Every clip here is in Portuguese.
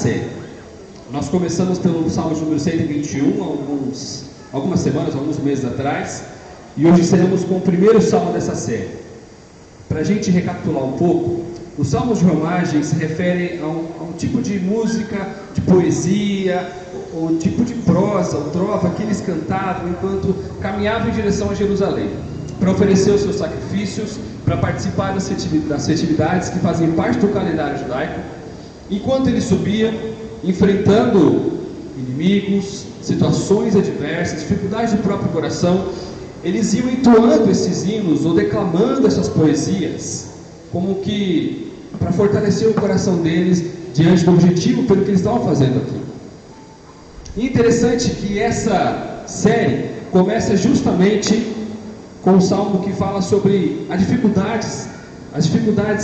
série. Nós começamos pelo Salmo número 121, algumas semanas, alguns meses atrás, e hoje encerramos com o primeiro salmo dessa série. Para a gente recapitular um pouco, os salmos de romagem se referem a um tipo de música, de poesia, ou tipo de prosa, ou trova que eles cantavam enquanto caminhavam em direção a Jerusalém, para oferecer os seus sacrifícios, para participar das festividades que fazem parte do calendário judaico, enquanto ele subia, enfrentando inimigos, situações adversas, dificuldades do próprio coração. Eles iam entoando esses hinos ou declamando essas poesias, como que para fortalecer o coração deles diante do objetivo pelo que eles estavam fazendo aqui. E interessante que essa série começa justamente com um salmo que fala sobre as dificuldades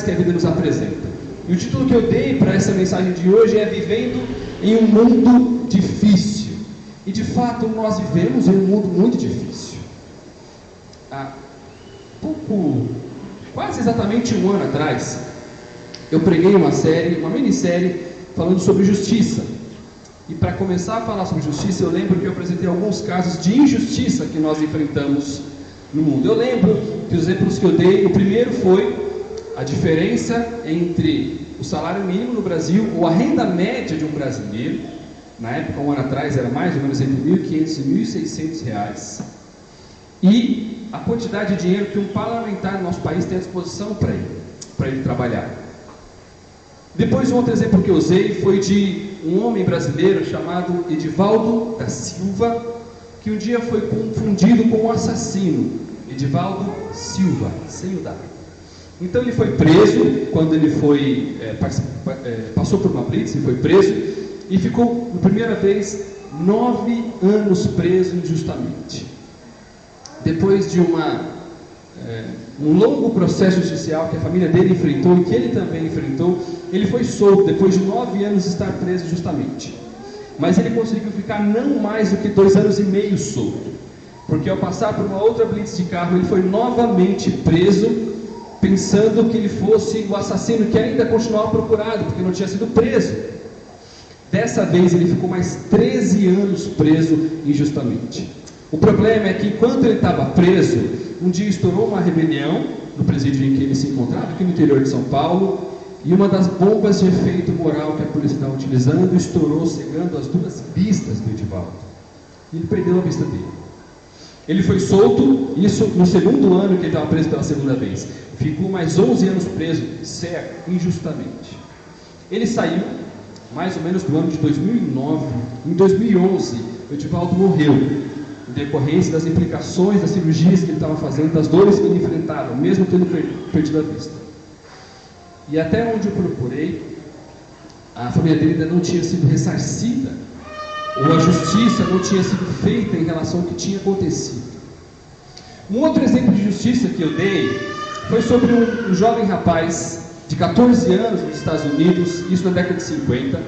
que a vida nos apresenta. E o título que eu dei para essa mensagem de hoje é Vivendo em um Mundo Difícil. E de fato nós vivemos em um mundo muito difícil. Quase exatamente um ano atrás, eu preguei uma minissérie falando sobre justiça. E para começar a falar sobre justiça, eu lembro que eu apresentei alguns casos de injustiça que nós enfrentamos no mundo. Eu lembro que os exemplos que eu dei, o primeiro foi a diferença entre o salário mínimo no Brasil, ou a renda média de um brasileiro, na época, um ano atrás, era mais ou menos entre R$ 1.500 e R$ 1.600, e a quantidade de dinheiro que um parlamentar no nosso país tem à disposição para ele trabalhar. Depois, um outro exemplo que eu usei foi de um homem brasileiro chamado Edivaldo da Silva, que um dia foi confundido com um assassino, Edivaldo Silva, sem o W. Então ele foi preso, quando ele passou por uma blitz, ele foi preso, e ficou, pela primeira vez, 9 anos preso injustamente. Depois de um longo processo judicial que a família dele enfrentou e que ele também enfrentou, ele foi solto depois de 9 anos de estar preso injustamente. Mas ele conseguiu ficar não mais do que 2 anos e meio solto, porque ao passar por uma outra blitz de carro, ele foi novamente preso, pensando que ele fosse o assassino que ainda continuava procurado, porque não tinha sido preso. Dessa vez ele ficou mais 13 anos preso injustamente. O problema é que enquanto ele estava preso, um dia estourou uma rebelião no presídio em que ele se encontrava, aqui no interior de São Paulo, e uma das bombas de efeito moral que a polícia estava utilizando estourou, cegando as 2 vistas do Edivaldo. E ele perdeu a vista dele. Ele foi solto, isso no segundo ano que ele estava preso pela segunda vez. Ficou mais 11 anos preso, cego, injustamente. Ele saiu, mais ou menos no ano de 2009. Em 2011, o Edivaldo morreu, em decorrência das implicações das cirurgias que ele estava fazendo, das dores que ele enfrentava, mesmo tendo perdido a vista. E até onde eu procurei, a família dele ainda não tinha sido ressarcida, ou a justiça não tinha sido feita em relação ao que tinha acontecido. Um outro exemplo de justiça que eu dei foi sobre um jovem rapaz de 14 anos nos Estados Unidos, isso na década de 50.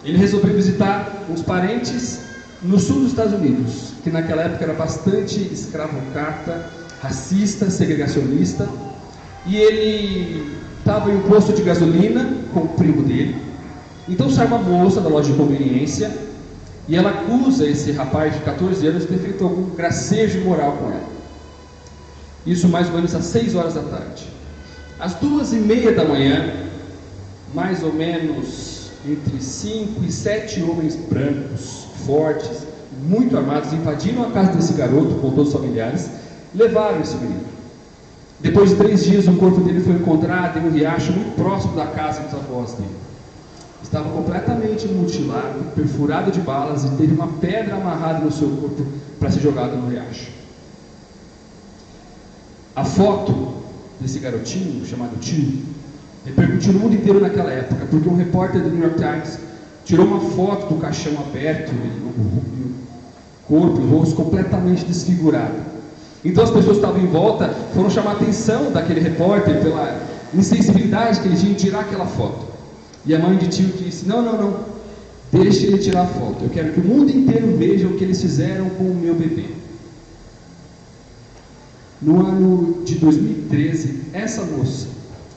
Ele resolveu visitar uns parentes no sul dos Estados Unidos, que naquela época era bastante escravocrata, racista, segregacionista, e ele estava em um posto de gasolina com o primo dele. Então sai uma moça da loja de conveniência e ela acusa esse rapaz de 14 anos de ter feito algum gracejo imoral com ela. Isso mais ou menos às 6 horas da tarde. Às 2h30 da manhã, mais ou menos entre 5 e 7 homens brancos, fortes, muito armados, invadiram a casa desse garoto com todos os familiares, levaram esse menino. Depois de 3 dias, o corpo dele foi encontrado em um riacho muito próximo da casa dos avós dele. Estava completamente mutilado, perfurado de balas, e teve uma pedra amarrada no seu corpo para ser jogada no riacho. A foto desse garotinho, chamado Tio, repercutiu no mundo inteiro naquela época, porque um repórter do New York Times tirou uma foto do caixão aberto, o corpo, o rosto completamente desfigurado. Então as pessoas que estavam em volta foram chamar a atenção daquele repórter pela insensibilidade que ele tinha em tirar aquela foto. E a mãe de Tio disse: não, deixe ele tirar a foto, eu quero que o mundo inteiro veja o que eles fizeram com o meu bebê. No ano de 2013, essa moça,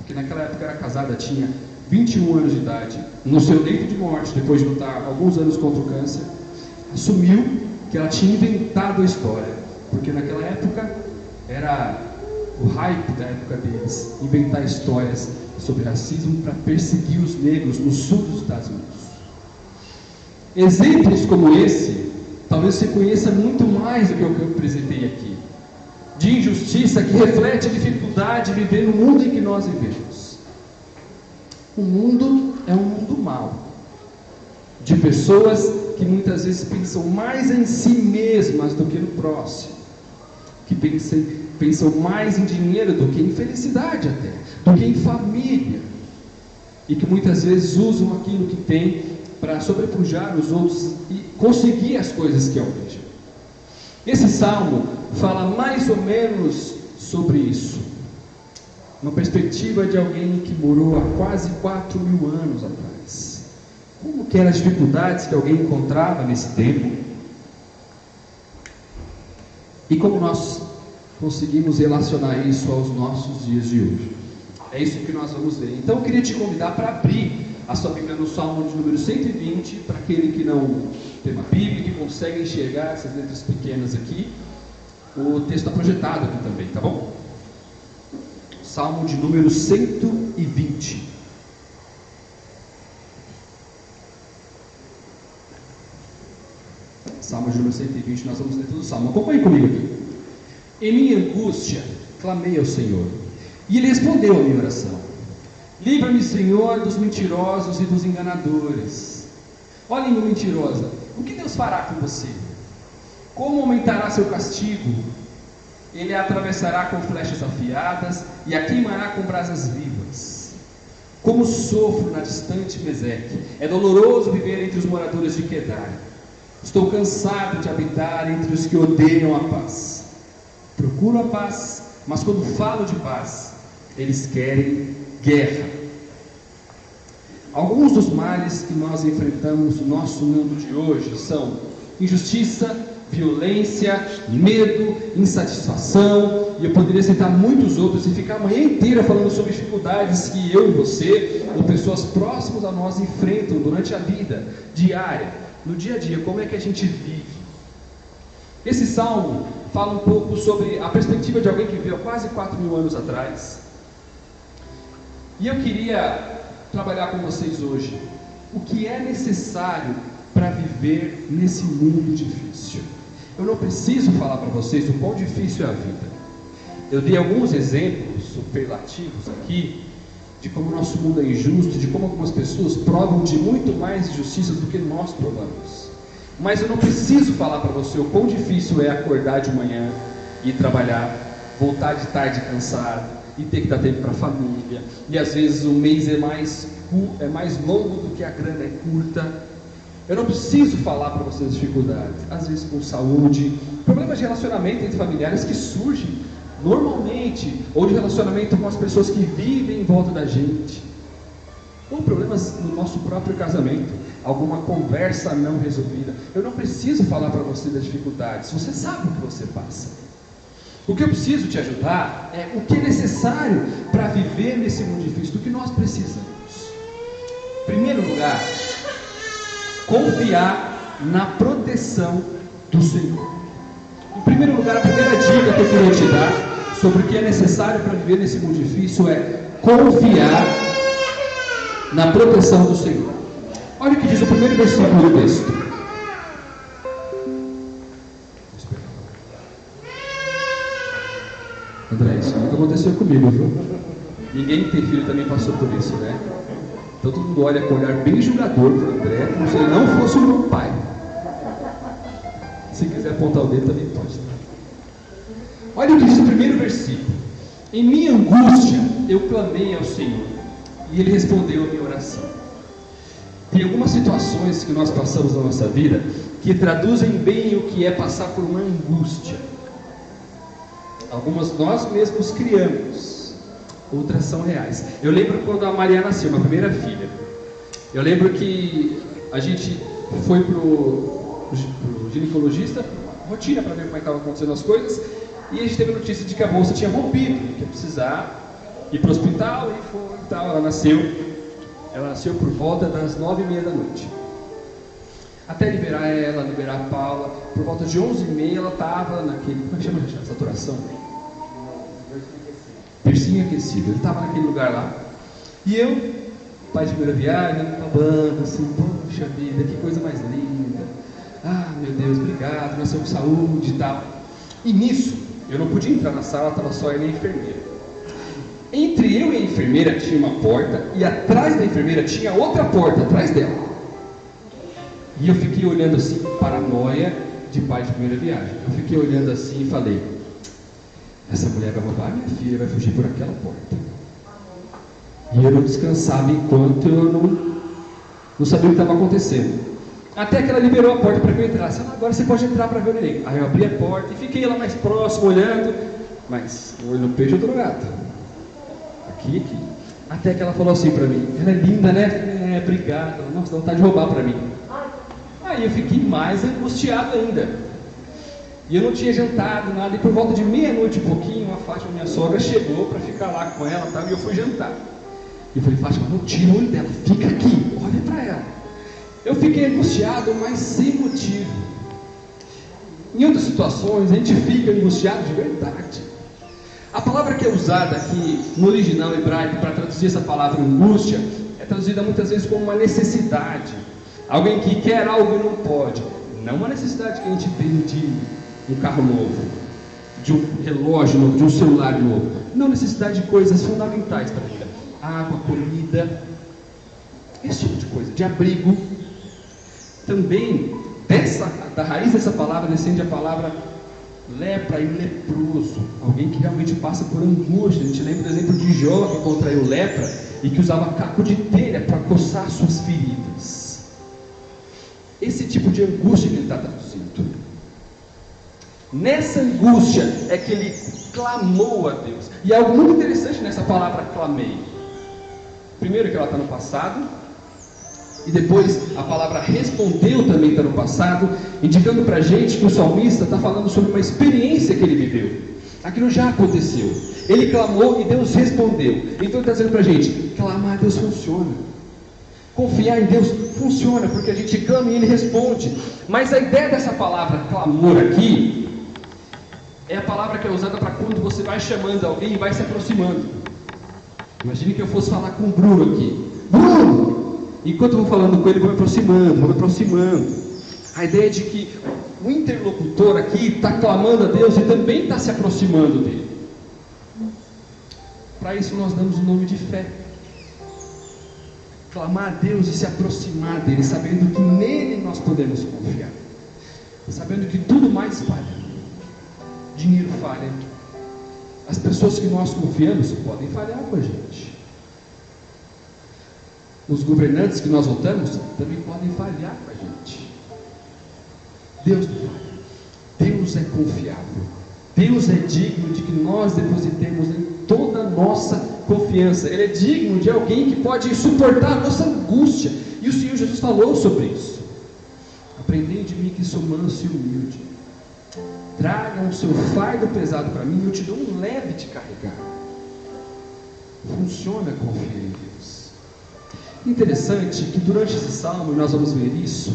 que naquela época era casada, tinha 21 anos de idade, no seu leito de morte, depois de lutar alguns anos contra o câncer, assumiu que ela tinha inventado a história, porque naquela época era o hype da época deles, inventar histórias sobre racismo para perseguir os negros no sul dos Estados Unidos. Exemplos como esse, talvez você conheça muito mais do que o que eu apresentei aqui, de injustiça que reflete a dificuldade de viver no mundo em que nós vivemos. O mundo é um mundo mau, de pessoas que muitas vezes pensam mais em si mesmas do que no próximo, que pensam mais em dinheiro do que em felicidade até, do que em família, e que muitas vezes usam aquilo que tem para sobrepujar os outros e conseguir as coisas que almejam. Esse salmo fala mais ou menos sobre isso, uma perspectiva de alguém que morou há quase 4.000 anos atrás. Como que eram as dificuldades que alguém encontrava nesse tempo? E como nós conseguimos relacionar isso aos nossos dias de hoje? É isso que nós vamos ver. Então eu queria te convidar para abrir a sua Bíblia no Salmo de número 120, para aquele que não tem uma Bíblia, que consegue enxergar essas letras pequenas aqui. O texto está projetado aqui também, tá bom? Salmo de número 120. Salmo de número 120, nós vamos ler todo o Salmo. Acompanhe comigo aqui. Em minha angústia, clamei ao Senhor, e Ele respondeu a minha oração. Livra-me, Senhor, dos mentirosos e dos enganadores. Olha, minha mentirosa, o que Deus fará com você? Como aumentará seu castigo? Ele a atravessará com flechas afiadas e a queimará com brasas vivas. Como sofro na distante Meseque, é doloroso viver entre os moradores de Quedar. Estou cansado de habitar entre os que odeiam a paz. Procuro a paz, mas quando falo de paz, eles querem guerra. Alguns dos males que nós enfrentamos no nosso mundo de hoje são injustiça, violência, medo, insatisfação, e eu poderia citar muitos outros e ficar a manhã inteira falando sobre dificuldades que eu e você, ou pessoas próximas a nós, enfrentam durante a vida diária, no dia a dia. Como é que a gente vive? Esse salmo fala um pouco sobre a perspectiva de alguém que viveu quase 4.000 anos atrás. E eu queria trabalhar com vocês hoje o que é necessário para viver nesse mundo difícil. Eu não preciso falar para vocês o quão difícil é a vida. Eu dei alguns exemplos superlativos aqui de como o nosso mundo é injusto, de como algumas pessoas provam de muito mais injustiça do que nós provamos. Mas eu não preciso falar para você o quão difícil é acordar de manhã, ir trabalhar, voltar de tarde cansado, e ter que dar tempo para a família, e às vezes o mês é mais longo do que a grana é curta. Eu não preciso falar para vocês dificuldades, às vezes com saúde, problemas de relacionamento entre familiares que surgem normalmente, ou de relacionamento com as pessoas que vivem em volta da gente, ou problemas no nosso próprio casamento, alguma conversa não resolvida. Eu não preciso falar para você das dificuldades, você sabe o que você passa. O que eu preciso te ajudar é o que é necessário para viver nesse mundo difícil, do que nós precisamos. Em primeiro lugar, confiar na proteção do Senhor. Em primeiro lugar, a primeira dica que eu queria te dar sobre o que é necessário para viver nesse mundo difícil é confiar na proteção do Senhor. Olha o que diz o primeiro versículo do texto. André, isso nunca aconteceu comigo, viu? Ninguém que tem filho também passou por isso, né? Então todo mundo olha com um olhar bem julgador para o André, como se ele não fosse o meu pai. Se quiser apontar o dedo também pode. Olha o que diz o primeiro versículo. Em minha angústia eu clamei ao Senhor, e Ele respondeu a minha oração. Tem algumas situações que nós passamos na nossa vida que traduzem bem o que é passar por uma angústia. Algumas nós mesmos criamos, outras são reais. Eu lembro quando a Maria nasceu, minha primeira filha. Eu lembro que a gente foi pro ginecologista, rotina para ver como é que estavam acontecendo as coisas, e a gente teve a notícia de que a moça tinha rompido, que ia precisar ir para o hospital, e foi e tal. Ela nasceu Ela nasceu por volta das 9h30 da noite. Até liberar ela, liberar a Paula, por volta de 11h30 ela estava naquele, como é que chama a saturação? Bercinho aquecido. Ele estava naquele lugar lá. E eu, pai de primeira viagem, babando assim, poxa vida, que coisa mais linda. Ah, meu Deus, obrigado, nasceu com saúde e tal. E nisso, eu não podia entrar na sala, estava só ele e a enfermeira. Entre eu e a enfermeira tinha uma porta, e atrás da enfermeira tinha outra porta, atrás dela. E eu fiquei olhando assim, paranoia de pai de primeira viagem. Eu fiquei olhando assim e falei, essa mulher vai roubar minha filha, vai fugir por aquela porta. E eu não descansava enquanto eu não sabia o que estava acontecendo. Até que ela liberou a porta para que eu entrasse. Agora você pode entrar para ver o neném. Aí eu abri a porta e fiquei lá mais próximo, olhando. Mas o olho no peixe é drogado. Aqui. Até que ela falou assim para mim, ela é linda, né? É, obrigado. Nossa, dá vontade de roubar para mim. Aí eu fiquei mais angustiado ainda. E eu não tinha jantado nada. E por volta de meia-noite e pouquinho, a Fátima, minha sogra, chegou para ficar lá com ela, tá? E eu fui jantar. E eu falei, Fátima, não tira o olho dela, fica aqui, olha para ela. Eu fiquei angustiado, mas sem motivo. Em outras situações, a gente fica angustiado de verdade. A palavra que é usada aqui no original hebraico para traduzir essa palavra angústia é traduzida muitas vezes como uma necessidade. Alguém que quer algo e não pode. Não uma necessidade que a gente tem de um carro novo, de um relógio novo, de um celular novo. Não, necessidade de coisas fundamentais para a vida. Água, comida, esse tipo de coisa, de abrigo. Também, da raiz dessa palavra, descende a palavra lepra e leproso. Alguém que realmente passa por angústia. A gente lembra do exemplo de Jó, que contraiu lepra e que usava caco de telha para coçar suas feridas. Esse tipo de angústia que ele está traduzindo. Nessa angústia é que ele clamou a Deus. E algo muito interessante nessa palavra clamei. Primeiro que ela está no passado, e depois a palavra respondeu também está no passado, indicando para a gente que o salmista está falando sobre uma experiência que ele viveu. Aquilo já aconteceu. Ele clamou e Deus respondeu. Então ele está dizendo para a gente, clamar a Deus funciona. Confiar em Deus funciona, porque a gente clama e Ele responde. Mas a ideia dessa palavra clamor aqui é a palavra que é usada para quando você vai chamando alguém e vai se aproximando. Imagine que eu fosse falar com o Bruno aqui. Bruno! Enquanto eu vou falando com ele, vou me aproximando. A ideia é de que o interlocutor aqui está clamando a Deus e também está se aproximando dele. Para isso nós damos o nome de fé. Clamar a Deus e se aproximar dele, sabendo que nele nós podemos confiar, sabendo que tudo mais falha, dinheiro falha, as pessoas que nós confiamos podem falhar com a gente, os governantes que nós votamos também podem falhar com a gente. Deus não falha, Deus é confiável, Deus é digno de que nós depositemos em toda a nossa confiança. Ele é digno de alguém que pode suportar a nossa angústia. E o Senhor Jesus falou sobre isso. Aprendei de mim que sou manso e humilde. Tragam o seu fardo pesado para mim e eu te dou um leve de carregar. Funciona confiar em Deus. Interessante que durante esse salmo, nós vamos ver isso,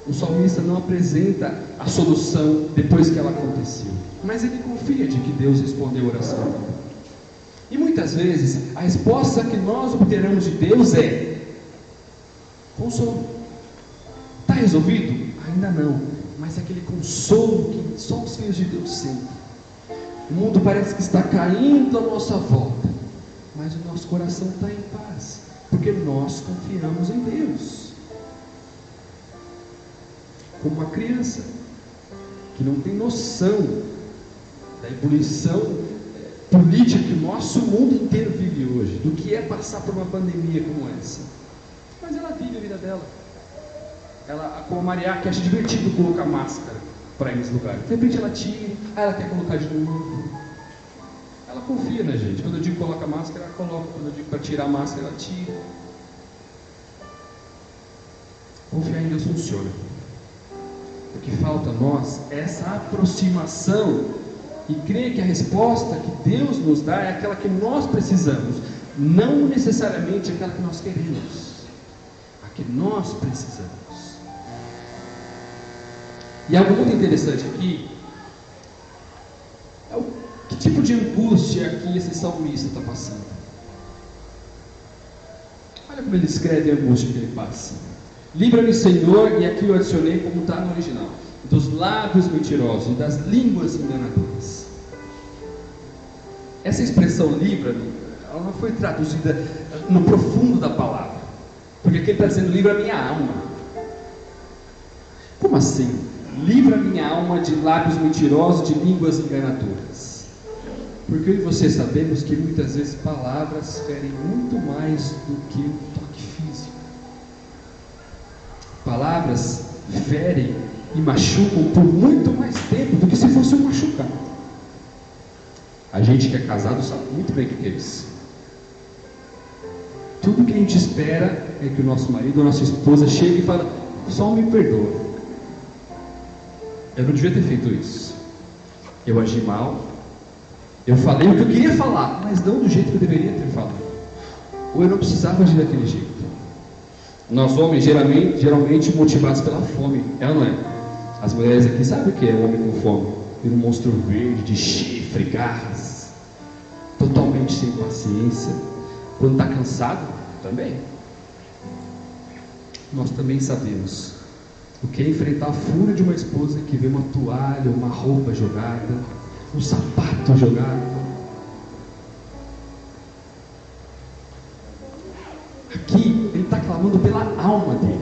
o salmista não apresenta a solução depois que ela aconteceu, mas ele confia de que Deus respondeu a oração dele. E muitas vezes a resposta que nós obteremos de Deus é consolo. Está resolvido? Ainda não, mas é aquele consolo que só os filhos de Deus sentem. O mundo parece que está caindo à nossa volta, mas o nosso coração está em paz, porque nós confiamos em Deus. Como uma criança que não tem noção da ebulição política que o nosso mundo inteiro vive hoje, do que é passar por uma pandemia como essa, mas ela vive a vida dela. Ela, como a Maria, que acha divertido colocar máscara para ir nos lugares, de repente ela tira, aí ela quer colocar de novo. Ela confia na gente. Quando eu digo coloca máscara, ela coloca. Quando eu digo para tirar a máscara, ela tira. Confiar em Deus funciona. O que falta a nós é essa aproximação e crer que a resposta que Deus nos dá é aquela que nós precisamos, não necessariamente aquela que nós queremos, a que nós precisamos. E algo muito interessante aqui é que tipo de angústia aqui esse salmista está passando. Olha como ele escreve a angústia que ele passa. Livra-me, Senhor, e aqui eu adicionei como está no original, dos lábios mentirosos e das línguas enganadoras. Essa expressão livra-me, ela não foi traduzida no profundo da palavra, porque aqui ele está dizendo livra a minha alma. Como assim? Livra a minha alma de lábios mentirosos, de línguas enganadoras. Porque eu e você sabemos que muitas vezes palavras ferem muito mais do que um toque físico. Palavras ferem e machucam por muito mais tempo do que se fosse um machucado. A gente que é casado sabe muito bem o que é isso. Tudo que a gente espera é que o nosso marido ou a nossa esposa chegue e fale: só me perdoa, eu não devia ter feito isso, eu agi mal, eu falei o que eu queria falar, mas não do jeito que eu deveria ter falado, ou eu não precisava agir daquele jeito. Nós homens geralmente motivados pela fome, é ou não é? As mulheres aqui sabem o que é o homem com fome? Ter um monstro verde de chifre, garras, totalmente sem paciência. Quando está cansado, também. Nós também sabemos o que é enfrentar a fúria de uma esposa que vê uma toalha, uma roupa jogada, um sapato jogado. Aqui ele está clamando pela alma dele.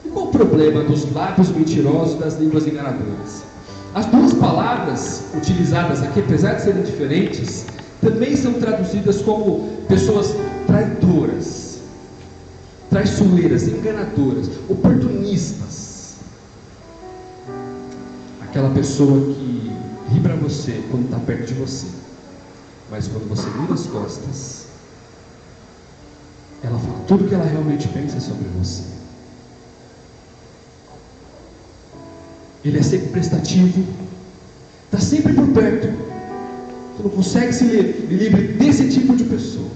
E qual o problema dos lábios mentirosos e das línguas enganadoras? As duas palavras utilizadas aqui, apesar de serem diferentes, também são traduzidas como pessoas traidoras, traiçoeiras, enganadoras, oportunistas. Aquela pessoa que ri para você quando está perto de você, mas quando você vira as costas, ela fala tudo o que ela realmente pensa sobre você. Ele é sempre prestativo, está sempre por perto. Você não consegue se livre desse tipo de pessoa.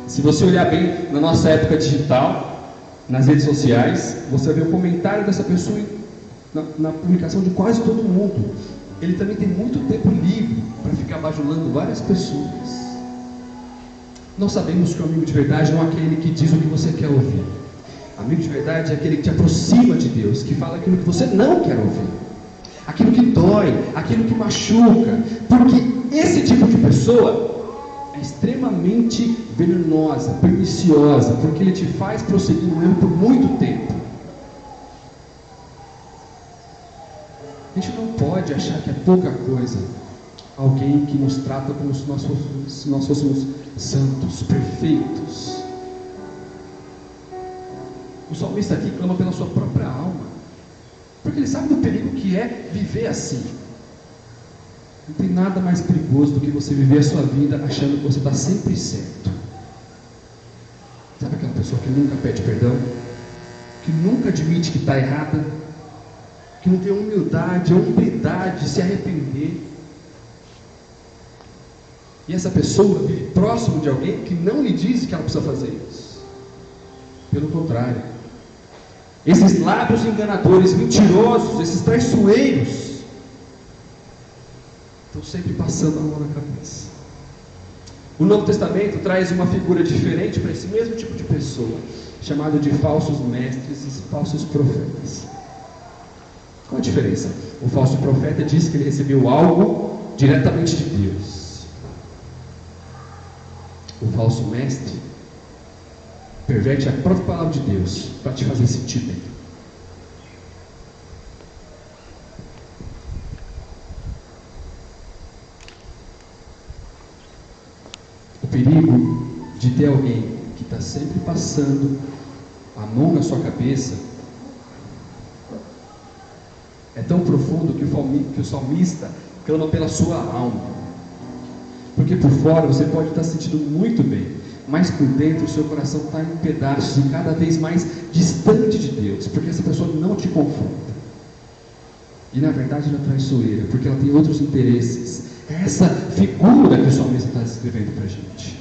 Se você olhar bem na nossa época digital, nas redes sociais, você vai ver o comentário dessa pessoa na publicação de quase todo mundo. Ele também tem muito tempo livre para ficar bajulando várias pessoas. Nós sabemos que o amigo de verdade não é aquele que diz o que você quer ouvir. Amigo de verdade é aquele que te aproxima de Deus, que fala aquilo que você não quer ouvir, aquilo que dói, aquilo que machuca, porque esse tipo de pessoa é extremamente venenosa, perniciosa, porque ele te faz prosseguir no erro por muito tempo. A gente não pode achar que é pouca coisa alguém que nos trata como se nós fôssemos santos, perfeitos. O salmista aqui clama pela sua própria alma, porque ele sabe do perigo que é viver assim. Não tem nada mais perigoso do que você viver a sua vida achando que você está sempre certo. Sabe aquela pessoa que nunca pede perdão, que nunca admite que está errada, que não tem humildade, a hombridade de se arrepender? E essa pessoa vive próximo de alguém que não lhe diz que ela precisa fazer isso. Pelo contrário, esses lábios enganadores, mentirosos, esses traiçoeiros, estão sempre passando a mão na cabeça. O Novo Testamento traz uma figura diferente para esse mesmo tipo de pessoa, chamado de falsos mestres e falsos profetas. Qual a diferença? O falso profeta diz que ele recebeu algo diretamente de Deus. O falso mestre perverte a própria palavra de Deus para te fazer sentir bem. O perigo de ter alguém que está sempre passando a mão na sua cabeça é tão profundo que o salmista clama pela sua alma. Porque por fora você pode estar se sentindo muito bem, mas por dentro o seu coração está em pedaços e cada vez mais distante de Deus, porque essa pessoa não te confronta. E na verdade ela é traiçoeira, porque ela tem outros interesses, É essa figura que o salmista está descrevendo para a gente.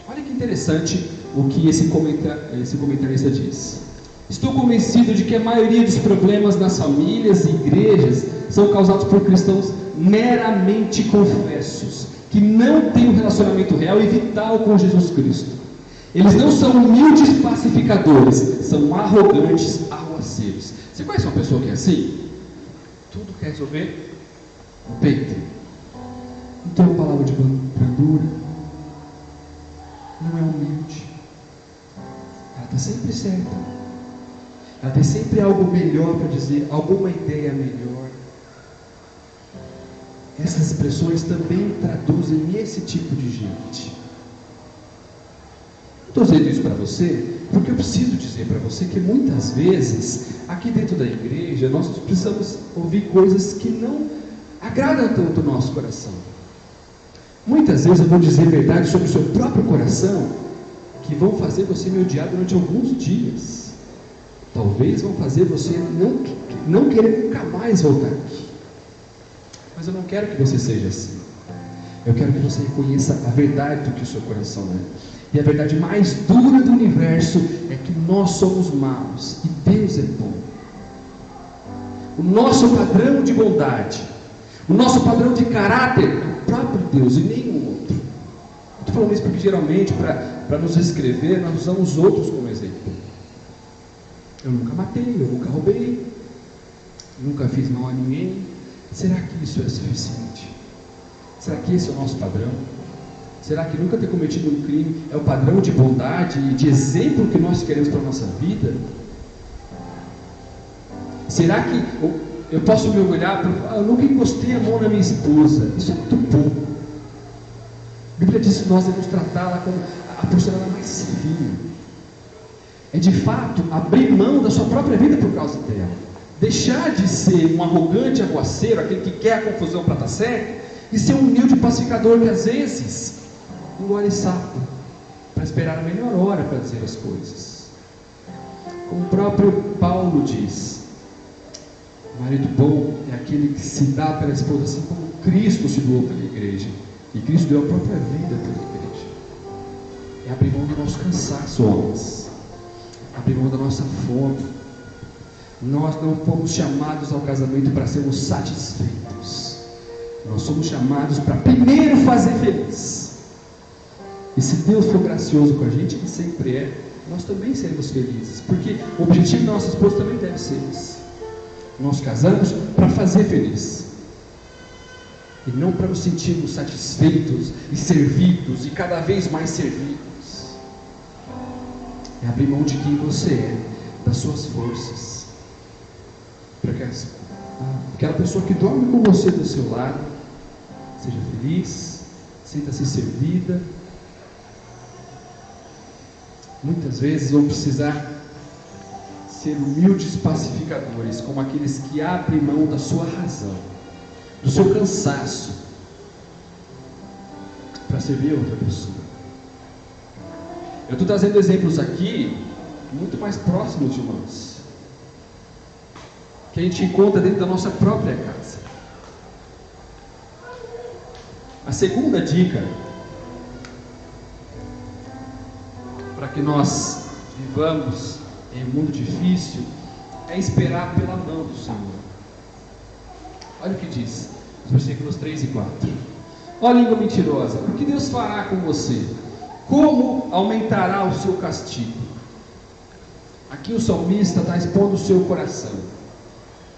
Olha que interessante o que esse comentarista diz. Estou convencido de que a maioria dos problemas nas famílias e igrejas são causados por cristãos meramente confessos, que não têm um relacionamento real e vital com Jesus Cristo. Eles não são humildes pacificadores, são arrogantes arruaceiros. Você conhece uma pessoa que é assim? Tudo quer resolver no peito. Não tem uma palavra de brandura, não é humilde, ela está sempre certa. Ela tem sempre algo melhor para dizer, alguma ideia melhor. Essas expressões também traduzem esse tipo de gente. Estou dizendo isso para você, porque eu preciso dizer para você que muitas vezes, aqui dentro da igreja, nós precisamos ouvir coisas que não agradam tanto o nosso coração. Muitas vezes eu vou dizer verdades sobre o seu próprio coração, que vão fazer você me odiar durante alguns dias. Talvez vão fazer você não querer nunca mais voltar aqui. Mas eu não quero que você seja assim. Eu quero que você reconheça a verdade do que o seu coração é. E a verdade mais dura do universo é que nós somos maus e Deus é bom. O nosso padrão de bondade, o nosso padrão de caráter é o próprio Deus e nenhum outro. Estou falando isso porque geralmente para nos escrever nós usamos outros como exemplo. Eu nunca matei, eu nunca roubei, nunca fiz mal a ninguém. Será que isso é suficiente? Será que esse é o nosso padrão? Será que nunca ter cometido um crime é o padrão de bondade e de exemplo que nós queremos para a nossa vida? Será que eu posso me orgulhar eu nunca encostei a mão na minha esposa? Isso é muito pouco. A Bíblia diz que nós devemos tratá-la como a porcelana mais fina. É de fato abrir mão da sua própria vida por causa dela. Deixar de ser um arrogante aguaceiro, aquele que quer a confusão para estar certo, e ser um humilde pacificador que às vezes engole sapo para esperar a melhor hora para dizer as coisas. Como o próprio Paulo diz, o marido bom é aquele que se dá pela esposa assim como Cristo se doou pela igreja. E Cristo deu a própria vida pela igreja. É abrir mão do nosso cansaço, homens. Abrir mão da nossa fome. Nós não fomos chamados ao casamento para sermos satisfeitos. Nós somos chamados para primeiro fazer feliz. E se Deus for gracioso com a gente, que sempre é, nós também seremos felizes. Porque o objetivo da nossa esposa também deve ser esse. Nós casamos para fazer feliz. E não para nos sentirmos satisfeitos e servidos e cada vez mais servidos. É abrir mão de quem você é, das suas forças, para que aquela pessoa que dorme com você do seu lado seja feliz, sinta-se servida. Muitas vezes vão precisar ser humildes pacificadores, como aqueles que abrem mão da sua razão, do seu cansaço, para servir a outra pessoa. Eu estou trazendo exemplos aqui muito mais próximos de nós, que a gente encontra dentro da nossa própria casa. A segunda dica para que nós vivamos em um mundo difícil é esperar pela mão do Senhor. Olha o que diz os versículos 3 e 4. Ó língua mentirosa, o que Deus fará com você? Como aumentará o seu castigo? Aqui o salmista está expondo o seu coração.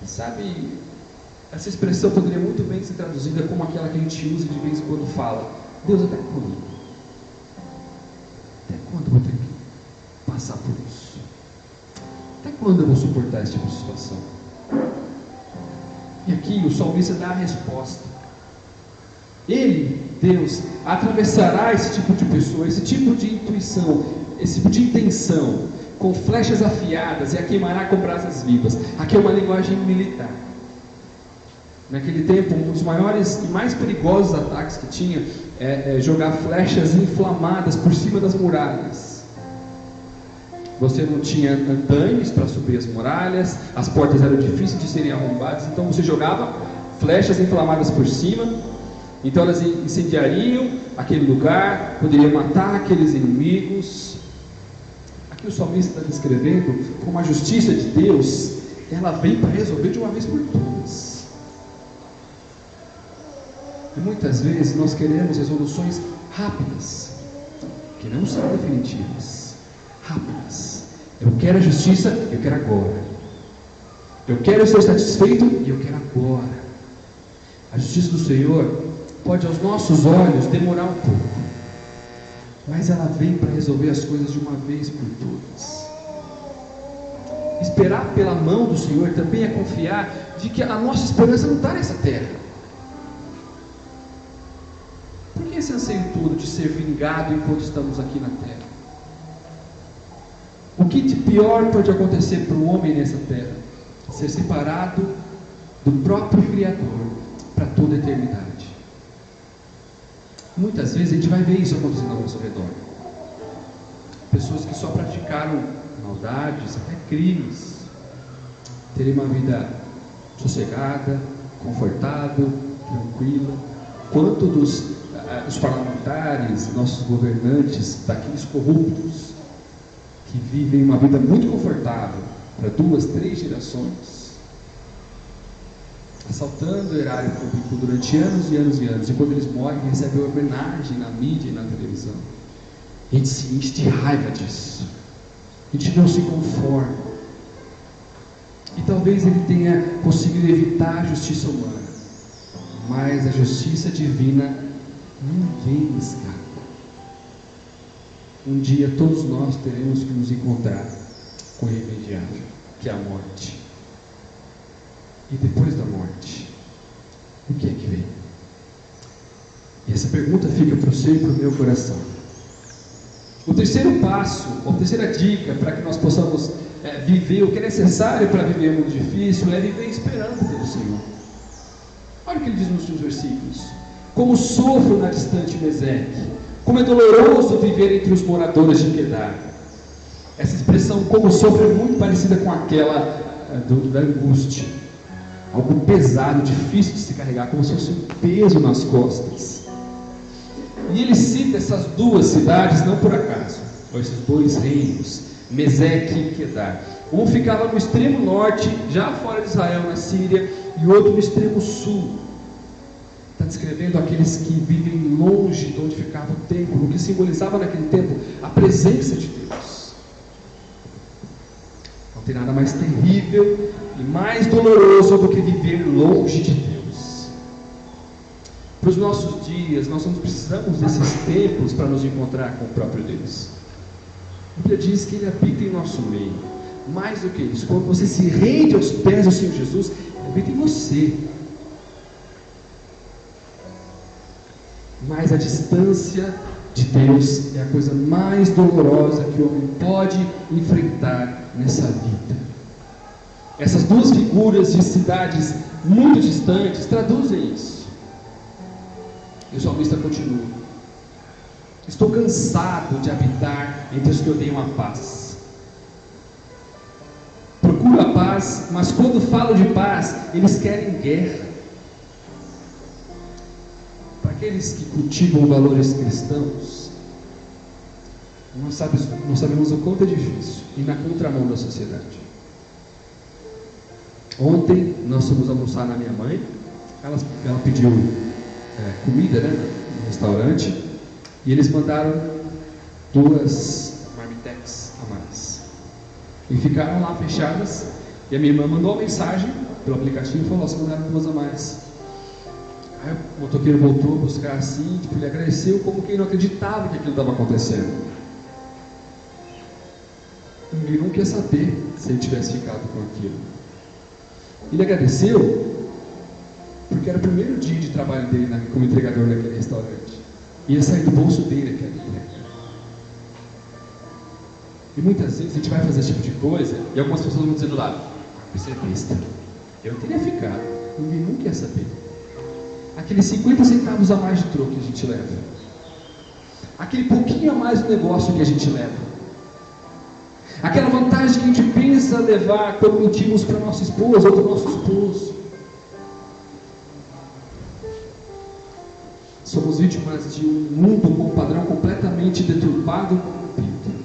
Sabe, essa expressão poderia muito bem ser traduzida como aquela que a gente usa de vez em quando fala: Deus, até quando? Até quando eu vou ter que passar por isso? Até quando eu vou suportar esse tipo de situação? E aqui o salmista dá a resposta. Ele, Deus, atravessará esse tipo de pessoa, esse tipo de intuição, esse tipo de intenção, com flechas afiadas, e a queimará com brasas vivas. Aqui é uma linguagem militar. Naquele tempo, um dos maiores e mais perigosos ataques que tinha é jogar flechas inflamadas por cima das muralhas. Você não tinha andaimes para subir as muralhas, as portas eram difíceis de serem arrombadas, então você jogava flechas inflamadas por cima. Então elas incendiariam aquele lugar, poderiam matar aqueles inimigos. Aqui o salmista está descrevendo como a justiça de Deus, ela vem para resolver de uma vez por todas. E muitas vezes nós queremos resoluções rápidas, que não são definitivas, rápidas. Eu quero a justiça, eu quero agora. Eu quero ser satisfeito e eu quero agora. A justiça do Senhor pode aos nossos olhos demorar um pouco, mas ela vem para resolver as coisas de uma vez por todas. Esperar pela mão do Senhor também é confiar de que a nossa esperança não está nessa terra. Por que esse anseio todo de ser vingado enquanto estamos aqui na terra? O que de pior pode acontecer para o homem nessa terra? Ser separado do próprio Criador para toda a eternidade. Muitas vezes a gente vai ver isso acontecendo ao nosso redor. Pessoas que só praticaram maldades, até crimes, terem uma vida sossegada, confortável, tranquila. Quanto os parlamentares, nossos governantes, daqueles corruptos, que vivem uma vida muito confortável para 2, 3 gerações, assaltando o erário público durante anos e anos e anos, e quando eles morrem recebem homenagem na mídia e na televisão. A gente se enche de raiva disso, a gente não se conforma, e talvez ele tenha conseguido evitar a justiça humana, mas a justiça divina ninguém escapa. Um dia todos nós teremos que nos encontrar com o irremediável, que é a morte. E depois da morte, o que é que vem? E essa pergunta fica para o seu e para o meu coração. O terceiro passo, a terceira dica para que nós possamos viver o que é necessário para viver um mundo difícil, é viver esperando pelo Senhor. Olha o que ele diz nos últimos versículos: como sofro na distante Meseque, como é doloroso viver entre os moradores de Quedar. Essa expressão como sofro é muito parecida com aquela da angústia, algo pesado, difícil de se carregar, como se fosse um peso nas costas. E ele cita essas duas cidades não por acaso, ou esses dois reinos, Meseque e Quedar. Um ficava no extremo norte, já fora de Israel, na Síria, e o outro no extremo sul. Está descrevendo aqueles que vivem longe de onde ficava o templo, o que simbolizava naquele tempo a presença de Deus. Não tem nada mais terrível e mais doloroso do que viver longe de Deus. Para os nossos dias, nós não precisamos desses templos para nos encontrar com o próprio Deus. A Bíblia diz que Ele habita em nosso meio. Mais do que isso, quando você se rende aos pés do Senhor Jesus, Ele habita em você. Mas a distância de Deus é a coisa mais dolorosa que o homem pode enfrentar nessa vida. Essas duas figuras de cidades muito distantes traduzem isso. E o salmista continua: estou cansado de habitar entre os que odeiam a paz. Procuro a paz, mas quando falo de paz, eles querem guerra. Para aqueles que cultivam valores cristãos, nós sabemos o quanto é difícil ir na contramão da sociedade. Ontem nós fomos almoçar na minha mãe. Ela pediu comida, no restaurante, e eles mandaram 2 marmitex a mais e ficaram lá fechadas. E a minha irmã mandou uma mensagem pelo aplicativo e falou: "Você mandaram 2 a mais". Aí o motoqueiro voltou a buscar assim, ele agradeceu como quem não acreditava que aquilo estava acontecendo. Ninguém não quer saber se ele tivesse ficado com aquilo. Ele agradeceu porque era o primeiro dia de trabalho dele como entregador naquele restaurante. Ia sair do bolso dele aquela entrega. E muitas vezes a gente vai fazer esse tipo de coisa e algumas pessoas vão dizer do lado: "Você é besta, eu teria ficado". Ninguém não quer saber. Aqueles 50 centavos a mais de troco que a gente leva, aquele pouquinho a mais do negócio que a gente leva, aquela vantagem que a gente pensa levar quando mentimos para nossa esposa ou para o nosso esposo, vítimas de um mundo com um padrão completamente deturpado e corrompido.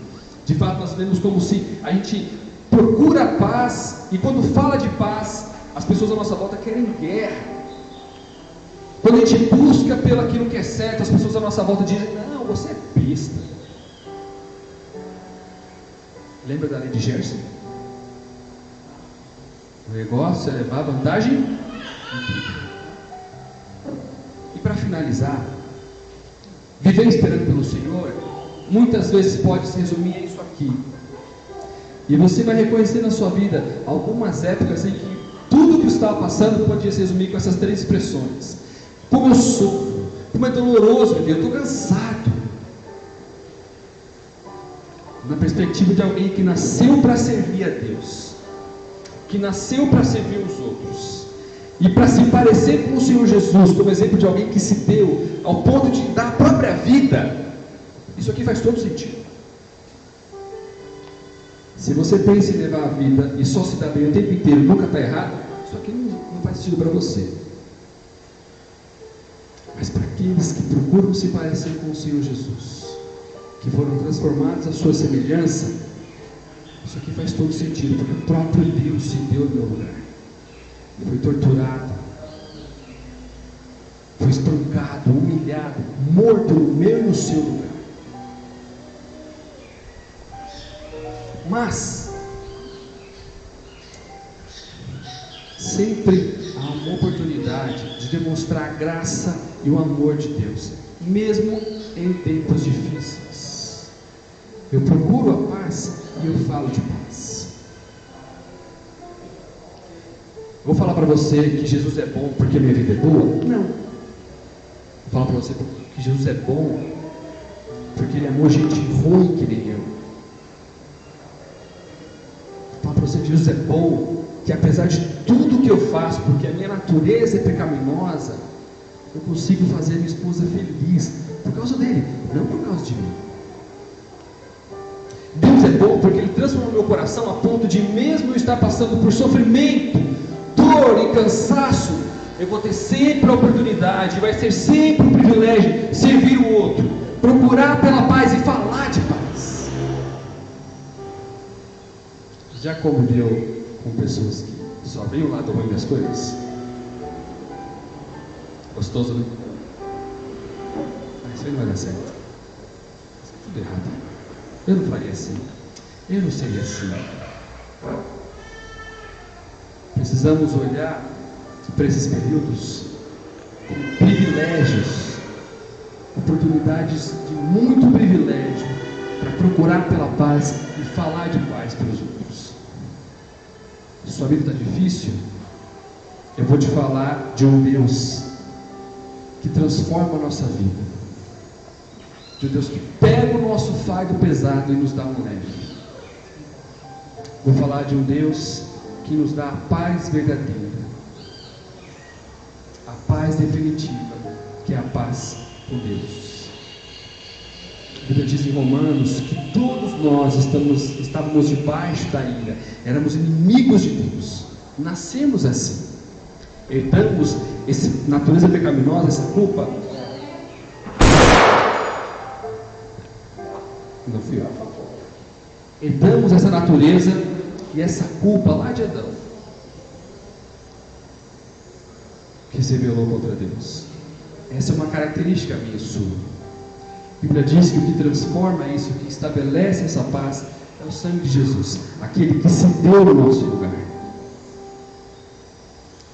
De fato, nós vemos como se a gente procura a paz, e quando fala de paz, as pessoas à nossa volta querem guerra. Quando a gente busca pelo aquilo que é certo, as pessoas à nossa volta dizem: não, você é besta. Lembra da lei de Gerson? O negócio é levar vantagem em tudo. E para finalizar, viver esperando pelo Senhor muitas vezes pode se resumir a isso aqui. E você vai reconhecer na sua vida algumas épocas em que tudo que estava passando podia se resumir com essas três expressões: como eu sofro, como é doloroso viver, eu estou cansado. Na perspectiva de alguém que nasceu para servir a Deus, que nasceu para servir os outros, e para se parecer com o Senhor Jesus, como exemplo de alguém que se deu ao ponto de dar a própria vida, isso aqui faz todo sentido. Se você pensa em levar a vida e só se dá bem o tempo inteiro, nunca está errado, isso aqui não faz sentido para você. Mas para aqueles que procuram se parecer com o Senhor Jesus, que foram transformados à sua semelhança, isso aqui faz todo sentido, porque o próprio Deus se deu no meu lugar. Foi torturado, foi espancado, humilhado, morto no meu e no seu lugar. Mas sempre há uma oportunidade de demonstrar a graça e o amor de Deus, mesmo em tempos difíceis. Eu procuro a paz e eu falo de paz. Vou falar para você que Jesus é bom porque a minha vida é boa? Não. Vou falar para você que Jesus é bom porque Ele amou gente ruim que nem eu. Vou falar para você que Jesus é bom, que apesar de tudo que eu faço, porque a minha natureza é pecaminosa, eu consigo fazer minha esposa feliz por causa dele, não por causa de mim. Deus é bom porque Ele transformou meu coração a ponto de, mesmo eu estar passando por sofrimento, dor e cansaço, eu vou ter sempre a oportunidade, vai ser sempre um privilégio servir o outro, procurar pela paz e falar de paz. Já conviveu com pessoas que só veem o lado ruim das coisas? Gostoso, né? Isso aí não vai dar certo. Isso é tudo errado. Eu não faria assim. Eu não seria assim. Precisamos olhar para esses períodos como privilégios, oportunidades de muito privilégio para procurar pela paz e falar de paz para os outros. Se sua vida está difícil, eu vou te falar de um Deus que transforma a nossa vida, de um Deus que pega o nosso fardo pesado e nos dá um leve. Vou falar de um Deus que nos dá a paz verdadeira, a paz definitiva, que é a paz com Deus. A Bíblia diz em Romanos que todos nós estávamos debaixo da ira, éramos inimigos de Deus, nascemos assim, herdamos essa natureza pecaminosa, essa culpa. Não fui eu. Herdamos essa natureza e essa culpa lá de Adão, que se rebelou contra Deus. Essa é uma característica minha e sua. A Bíblia diz que o que transforma isso, o que estabelece essa paz, é o sangue de Jesus, aquele que se deu no nosso lugar.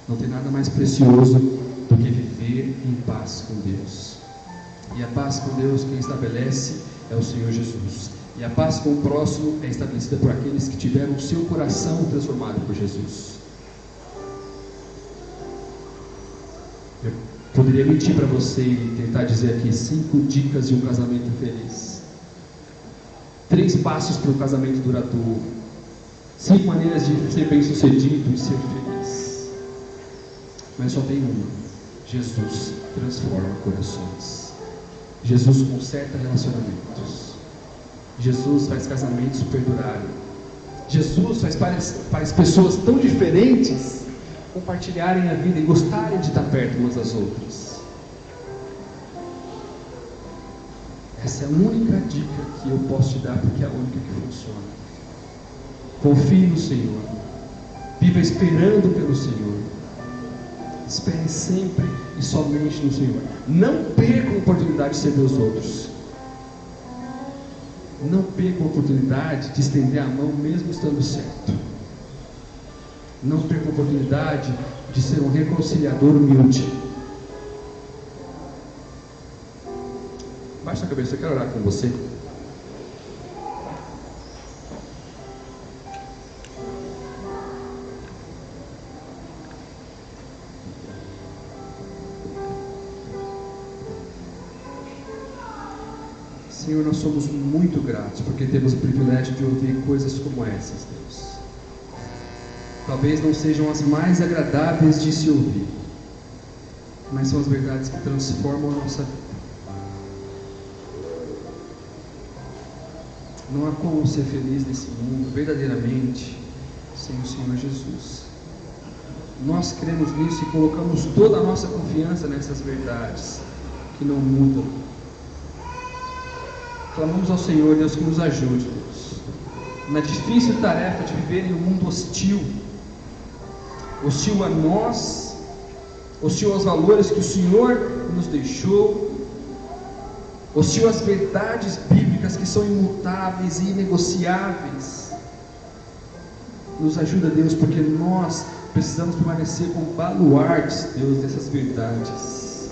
Não tem nada mais precioso do que viver em paz com Deus. E a paz com Deus quem estabelece é o Senhor Jesus. E a paz com o próximo é estabelecida por aqueles que tiveram o seu coração transformado por Jesus. Eu poderia mentir para você e tentar dizer aqui 5 dicas de um casamento feliz, 3 passos para um casamento duradouro, 5 maneiras de ser bem sucedido e ser feliz. Mas só tem uma: Jesus transforma corações. Jesus conserta relacionamentos. Jesus faz casamentos perdurarem. Jesus faz pessoas tão diferentes compartilharem a vida e gostarem de estar perto umas das outras. Essa é a única dica que eu posso te dar, porque é a única que funciona. Confie no Senhor. Viva esperando pelo Senhor. Espere sempre e somente no Senhor. Não perca a oportunidade de servir os outros. Não perca a oportunidade de estender a mão mesmo estando certo. Não perca a oportunidade de ser um reconciliador humilde. Baixa a cabeça, eu quero orar com você. Senhor, nós somos muito gratos porque temos o privilégio de ouvir coisas como essas, Deus. Talvez não sejam as mais agradáveis de se ouvir, mas são as verdades que transformam a nossa vida. Não há como ser feliz nesse mundo verdadeiramente sem o Senhor Jesus. Nós cremos nisso e colocamos toda a nossa confiança nessas verdades que não mudam. Clamamos ao Senhor, Deus, que nos ajude, Deus, na difícil tarefa de viver em um mundo hostil, hostil a nós, hostil aos valores que o Senhor nos deixou, hostil às verdades bíblicas que são imutáveis e inegociáveis. Nos ajuda, Deus, porque nós precisamos permanecer como baluartes, Deus, dessas verdades,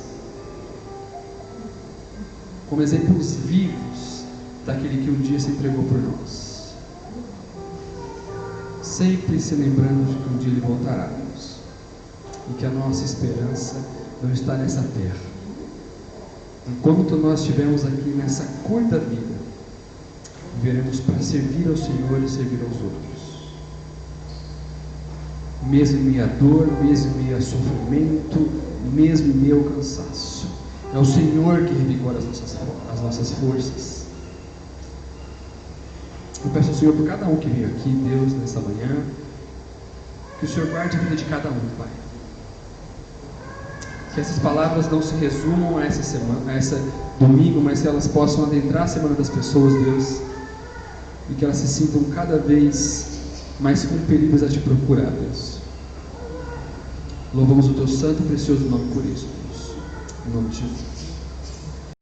como exemplos vivos daquele que um dia se entregou por nós, sempre se lembrando de que um dia Ele voltará, Deus, e que a nossa esperança não está nessa terra. Enquanto nós estivermos aqui nessa curta vida, viveremos para servir ao Senhor e servir aos outros, mesmo em meio à dor, mesmo em meio a sofrimento, mesmo em meio ao cansaço. É o Senhor que revigora as nossas forças. Eu peço ao Senhor por cada um que veio aqui, Deus, nessa manhã, que o Senhor guarde a vida de cada um, Pai. Que essas palavras não se resumam a essa semana, a esse domingo, mas que elas possam adentrar a semana das pessoas, Deus, e que elas se sintam cada vez mais compelidas a te procurar, Deus. Louvamos o teu santo e precioso nome por isso, Deus. Em nome de Jesus.